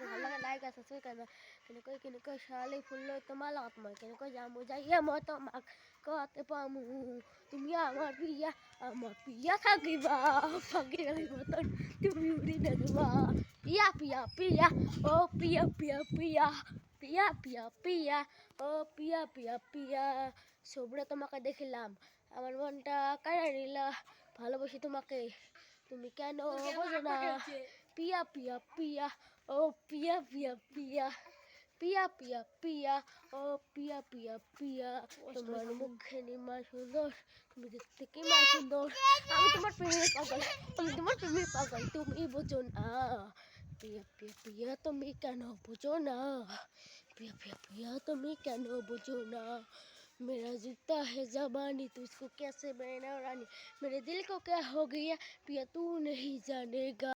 ভাল লাগে লাইক আর সাবস্ক্রাইব করবা কেন শালি ফুললো তোমার আত্মা কেন জামু যাইয়া মই তোমাক কতে পামু তুমি আমার পিয়া থাকিবা ফাঁকি মতন তুমি উড়ি দেখবা পিয়া পিয়া পিয়া ও পিয়া পিয়া পিয়া পিয়া পিয়া পিয়া ও পিয়া পিয়া পিয়া সবরে তোমাকে দেখিলাম আমার মনটা কাড়া নিলা ভালোবাসি তোমাকে তুমি কেন বোঝো না পিয়া পিয়া পিয়া ও পিয়া পিয়া পিয়া পিয়া পিয়া পিয়া ও পিয়া পিয়া পিয়া তোমার মুখে নিমা সুন্দর তুমি দেখতে কি মা সুন্দর আমি তোমার প্রেমে পাগল তুমি বোঝো না পিয়া পিয়া পিয়া তুমি কেন বোঝো না पिया पिया पिया तुम्हें क्या नो बुझो ना मेरा जीता है जबानी तू इसको कैसे बहना रानी मेरे दिल को क्या हो गया पिया तू नहीं जानेगा।